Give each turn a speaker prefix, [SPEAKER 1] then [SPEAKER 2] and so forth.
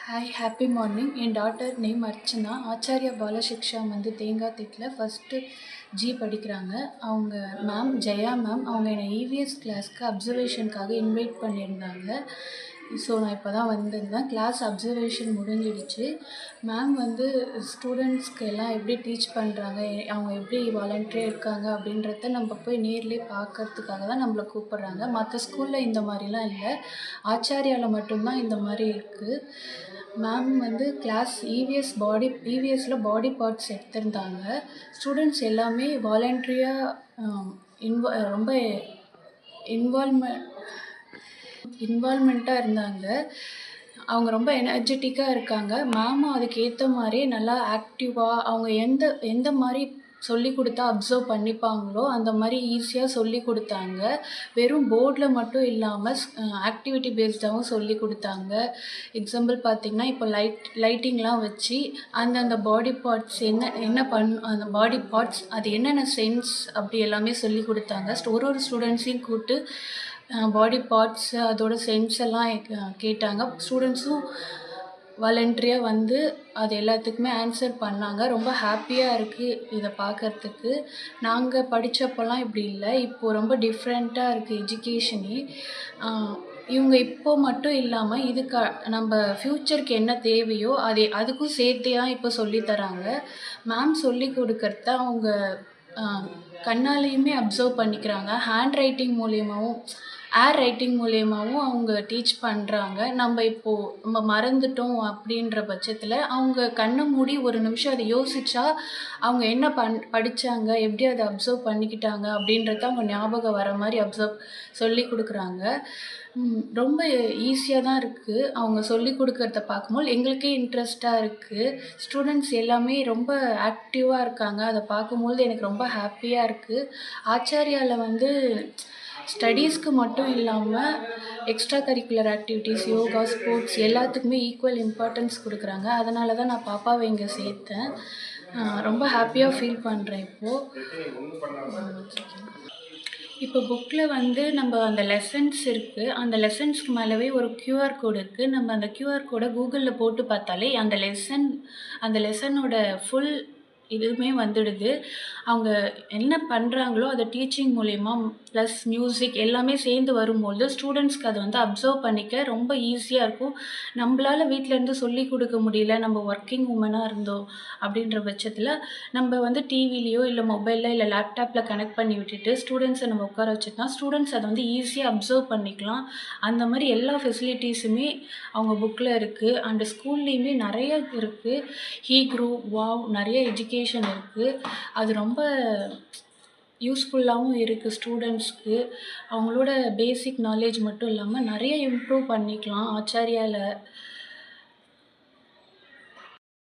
[SPEAKER 1] Hi, happy morning. என் daughter name Archana. Acharya பாலசிக்ஷா வந்து தேங்காத்திட்டில் first G படிக்கிறாங்க. அவங்க மேம் ஜெயா மேம் அவங்க என்னை இவிஎஸ் கிளாஸ்க்கு அப்சர்வேஷனுக்காக இன்வைட் பண்ணியிருந்தாங்க. ஸோ நான் இப்போ தான் வந்திருந்தேன். கிளாஸ் அப்சர்வேஷன் முடிஞ்சிடுச்சு. மேம் வந்து ஸ்டூடெண்ட்ஸ்க்கு எல்லாம் எப்படி டீச் பண்ணுறாங்க, அவங்க எப்படி வாலண்டரியாக இருக்காங்க அப்படின்றத நம்ம போய் நேர்லேயே பார்க்கறதுக்காக தான் நம்மளை கூப்பிட்றாங்க. மற்ற ஸ்கூலில் இந்த மாதிரிலாம் இல்லை, ஆச்சாரியாவில் மட்டும்தான் இந்த மாதிரி இருக்குது. மேம் வந்து கிளாஸ் இவிஎஸ்சில் பாடி பார்ட்ஸ் எடுத்திருந்தாங்க. ஸ்டூடெண்ட்ஸ் எல்லாமே வாலண்ட்ரியாக ரொம்ப இன்வால்மெண்ட்டாக இருந்தாங்க. அவங்க ரொம்ப எனர்ஜெட்டிக்காக இருக்காங்க. மேமும் அதுக்கு ஏற்ற மாதிரி நல்லா ஆக்டிவாக அவங்க எந்த மாதிரி சொல்லி கொடுத்தா அப்சர்வ் பண்ணிப்பாங்களோ அந்த மாதிரி ஈஸியாக சொல்லி கொடுத்தாங்க. வெறும் போர்டில் மட்டும் இல்லாமல் ஆக்டிவிட்டி பேஸ்டாகவும் சொல்லி கொடுத்தாங்க. எக்ஸாம்பிள் பார்த்திங்கன்னா, இப்போ லைட்டிங்லாம் வச்சு அந்தந்த பாடி பார்ட்ஸ் அந்த பாடி பார்ட்ஸ் அது என்னென்ன சென்ஸ் அப்படி எல்லாமே சொல்லி கொடுத்தாங்க. ஒரு ஸ்டூடெண்ட்ஸையும் கூப்பிட்டு பாடி பார்ட்ஸு அதோட சென்ஸ் எல்லாம் கேட்டாங்க. ஸ்டூடெண்ட்ஸும் வாலண்ட்ரியாக வந்து அது எல்லாத்துக்குமே ஆன்சர் பண்ணாங்க. ரொம்ப ஹாப்பியாக இருக்குது இதை பார்க்கறதுக்கு. நாங்கள் படித்தப்போலாம் இப்படி இல்லை, இப்போது ரொம்ப டிஃப்ரெண்ட்டாக இருக்குது எஜுகேஷனே. இவங்க இப்போ மட்டும் இல்லாமல் இதுக்கு நம்ம ஃப்யூச்சருக்கு என்ன தேவையோ அதுக்கும் சேர்த்தே தான் இப்போ சொல்லித்தராங்க. மேம் சொல்லி கொடுக்கறத அவங்க கண்ணாலேயுமே அப்சர்வ் பண்ணிக்கிறாங்க. ஹேண்ட் ரைட்டிங் மூலியமாகவும் ரைட்டிங் மூலியமாகவும் அவங்க டீச் பண்ணுறாங்க. நம்ம மறந்துட்டோம் அப்படின்ற பட்சத்தில் அவங்க கண்ணை மூடி ஒரு நிமிஷம் அதை யோசித்தா அவங்க என்ன படித்தாங்க, எப்படி அதை அப்சர்வ் பண்ணிக்கிட்டாங்க அப்படின்றத அவங்க ஞாபகம் வர மாதிரி சொல்லி கொடுக்குறாங்க. ரொம்ப ஈஸியாக தான் இருக்குது. அவங்க சொல்லி கொடுக்கறத பார்க்கும்போது எங்களுக்கே இன்ட்ரெஸ்ட்டாக இருக்குது. ஸ்டூடெண்ட்ஸ் எல்லாமே ரொம்ப ஆக்டிவாக இருக்காங்க. அதை பார்க்கும்போது எனக்கு ரொம்ப ஹாப்பியாக இருக்குது. ஆச்சாரியாவில் வந்து ஸ்டடீஸ்க்கு மட்டும் இல்லாமல் extra curricular activities, yoga, sports எல்லாத்துக்குமே ஈக்குவல் இம்பார்ட்டன்ஸ் கொடுக்குறாங்க. அதனால தான் நான் பாப்பாவை இங்கே சேர்த்தேன். ரொம்ப ஹாப்பியாக ஃபீல் பண்ணுறேன் இப்போ புக்கில் வந்து நம்ம அந்த லெசன்ஸ் இருக்குது. அந்த லெசன்ஸ்க்கு மேலவே ஒரு கியூஆர் கோடு இருக்குது. நம்ம அந்த கியூஆர் கோடை கூகுளில் போட்டு பார்த்தாலே அந்த லெசனோட ஃபுல் இதுவுமே வந்துடுது. அவங்க என்ன பண்ணுறாங்களோ அதை டீச்சிங் மூலயமா ப்ளஸ் மியூசிக் எல்லாமே சேர்ந்து வரும்போது ஸ்டூடெண்ட்ஸ்க்கு அதை வந்து அப்சர்வ் பண்ணிக்க ரொம்ப ஈஸியாக இருக்கும். நம்மளால் வீட்டிலேருந்து சொல்லி கொடுக்க முடியல, நம்ம ஒர்க்கிங் உமனாக இருந்தோம் அப்படின்ற பட்சத்தில் நம்ம வந்து டிவிலேயோ இல்லை மொபைலில் இல்லை லேப்டாப்பில் கனெக்ட் பண்ணி விட்டுட்டு ஸ்டூடெண்ட்ஸை நம்ம உட்கார வச்சுட்டா ஸ்டூடெண்ட்ஸ் அதை வந்து ஈஸியாக அப்சர்வ் பண்ணிக்கலாம். அந்த மாதிரி எல்லா ஃபெசிலிட்டிஸுமே அவங்க புக்கில் இருக்குது. அண்ட் ஸ்கூல்லேயுமே நிறைய இருக்குது. குரூப் வாவ் நிறைய எஜுகேஷன் இருக்குது. அது ரொம்ப யூஸ்ஃபுல்லாகவும் இருக்குது ஸ்டூடெண்ட்ஸ்க்கு. அவங்களோட பேசிக் நாலேஜ் மட்டும் இல்லாமல் நிறைய இம்ப்ரூவ் பண்ணிக்கலாம் ஆச்சாரியாவில்.